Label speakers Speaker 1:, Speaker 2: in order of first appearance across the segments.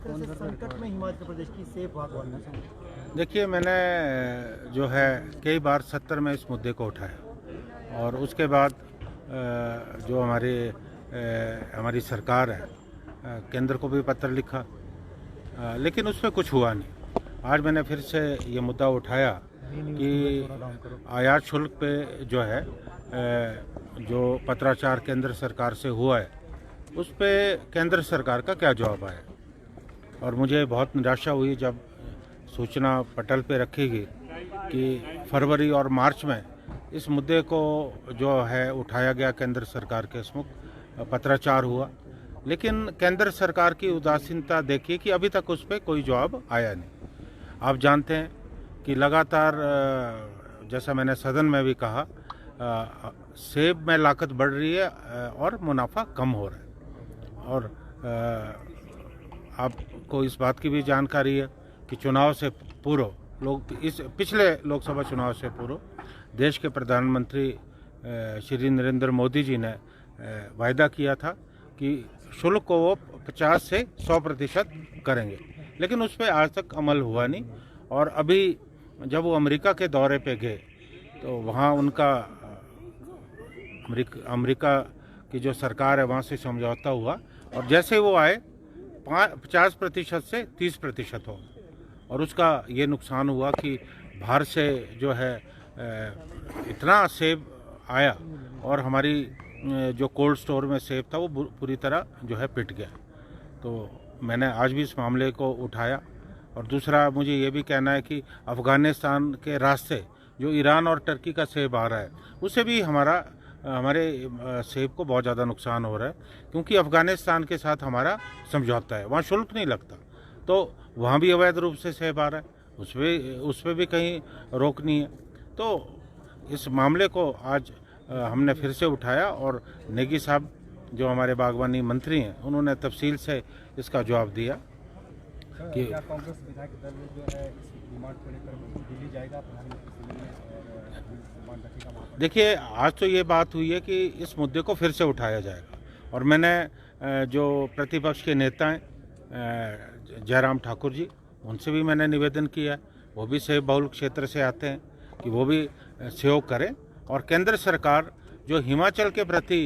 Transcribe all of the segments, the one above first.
Speaker 1: तरह से संकट में हिमाचल प्रदेश की सेब बागवानी?
Speaker 2: देखिए, मैंने जो है कई बार 70 में इस मुद्दे को उठाया और उसके बाद जो हमारी सरकार है, केंद्र को भी पत्र लिखा, लेकिन उसमें कुछ हुआ नहीं। आज मैंने फिर से ये मुद्दा उठाया कि आयात शुल्क पे जो है जो पत्राचार केंद्र सरकार से हुआ है, उस पे केंद्र सरकार का क्या जवाब आया। और मुझे बहुत निराशा हुई जब सूचना पटल पे रखी गई कि फरवरी और मार्च में इस मुद्दे को जो है उठाया गया, केंद्र सरकार के सम्मुख पत्राचार हुआ, लेकिन केंद्र सरकार की उदासीनता देखिए कि अभी तक उस पर कोई जवाब आया नहीं। आप जानते हैं कि लगातार, जैसा मैंने सदन में भी कहा, सेब में लागत बढ़ रही है और मुनाफा कम हो रहा है। और आपको इस बात की भी जानकारी है कि चुनाव से पूर्व इस पिछले लोकसभा चुनाव से पूर्व देश के प्रधानमंत्री श्री नरेंद्र मोदी जी ने वायदा किया था कि शुल्क को वो 50 से 100% करेंगे, लेकिन उस पर आज तक अमल हुआ नहीं। और अभी जब वो अमेरिका के दौरे पे गए तो वहाँ उनका अमेरिका की जो सरकार है वहाँ से समझौता हुआ और जैसे वो आए 50% से 30% हो, और उसका ये नुकसान हुआ कि बाहर से जो है इतना सेब आया और हमारी जो कोल्ड स्टोर में सेब था वो पूरी तरह जो है पिट गया। तो मैंने आज भी इस मामले को उठाया। और दूसरा मुझे ये भी कहना है कि अफ़गानिस्तान के रास्ते जो ईरान और टर्की का सेब आ रहा है, उससे भी हमारे सेब को बहुत ज़्यादा नुकसान हो रहा है, क्योंकि अफ़गानिस्तान के साथ हमारा समझौता है, वहाँ शुल्क नहीं लगता, तो वहाँ भी अवैध रूप से सेब आ रहा है, उस पर भी कहीं रोक नहीं है। तो इस मामले को आज हमने फिर से उठाया और नेगी साहब जो हमारे बागवानी मंत्री हैं, उन्होंने तफसील से इसका जवाब दिया कि
Speaker 1: क्या कांग्रेस विधायक दल जो है इस डिमांड को लेकर दिल्ली जाएगा,
Speaker 2: देखिए, आज तो ये बात हुई है कि इस मुद्दे को फिर से उठाया जाएगा। और मैंने जो प्रतिपक्ष के नेता हैं जयराम ठाकुर जी, उनसे भी मैंने निवेदन किया है, वो भी सेब बहुल क्षेत्र से आते हैं, कि वो भी सहयोग करें। और केंद्र सरकार जो हिमाचल के प्रति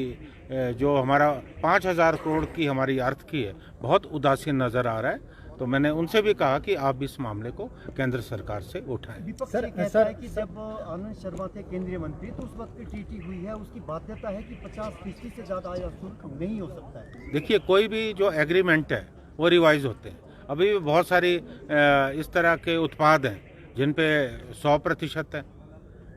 Speaker 2: जो हमारा 5000 करोड़ की हमारी अर्थ की है, बहुत उदासीन नज़र आ रहा है। तो मैंने उनसे भी कहा कि आप इस मामले को केंद्र सरकार से उठाएं।
Speaker 1: विपक्ष ये कहता है कि जब आनंद शर्मा थे केंद्रीय मंत्री तो उस वक्त की टीटी हुई है, उसकी बाध्यता है कि 50% से ज़्यादा आयात शुल्क नहीं हो सकता है।
Speaker 2: देखिए, कोई भी जो एग्रीमेंट है वो रिवाइज होते हैं। अभी भी बहुत सारी इस तरह के उत्पाद हैं जिन पे 100% है।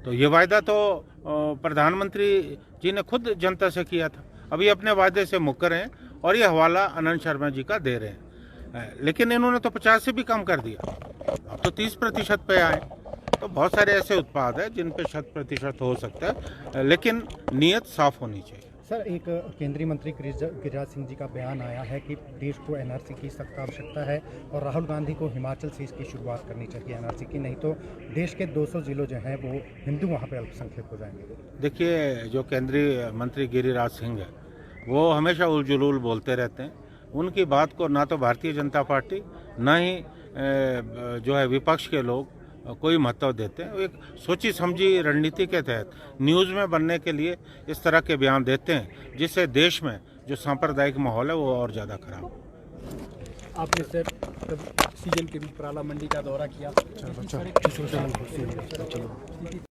Speaker 2: तो ये वायदा तो प्रधानमंत्री जी ने खुद जनता से किया था, अभी अपने वायदे से मुकर हैं और ये हवाला आनंद शर्मा जी का दे रहे हैं। लेकिन इन्होंने तो 50 से भी कम कर दिया, अब तो 30% पे आए। तो बहुत सारे ऐसे उत्पाद हैं जिन पे 100% हो सकता है, लेकिन नीयत साफ होनी चाहिए।
Speaker 1: सर, एक केंद्रीय मंत्री गिरिराज सिंह जी का बयान आया है कि देश को एनआरसी की सख्त आवश्यकता है और राहुल गांधी को हिमाचल से इसकी शुरुआत करनी चाहिए एनआरसी की, नहीं तो देश के 200 जिलों जो हैं वो हिंदू वहाँ पे अल्पसंख्यक हो जाएंगे।
Speaker 2: देखिए, जो केंद्रीय मंत्री गिरिराज सिंह है वो हमेशा उलझुल बोलते रहते हैं। उनकी बात को ना तो भारतीय जनता पार्टी ना ही जो है विपक्ष के लोग कोई महत्व देते हैं। एक सोची समझी रणनीति के तहत न्यूज़ में बनने के लिए इस तरह के बयान देते हैं, जिससे देश में जो सांप्रदायिक माहौल है वो और ज़्यादा खराब हो।
Speaker 1: आपने सर सीजन के बीच पराला मंडी का दौरा किया।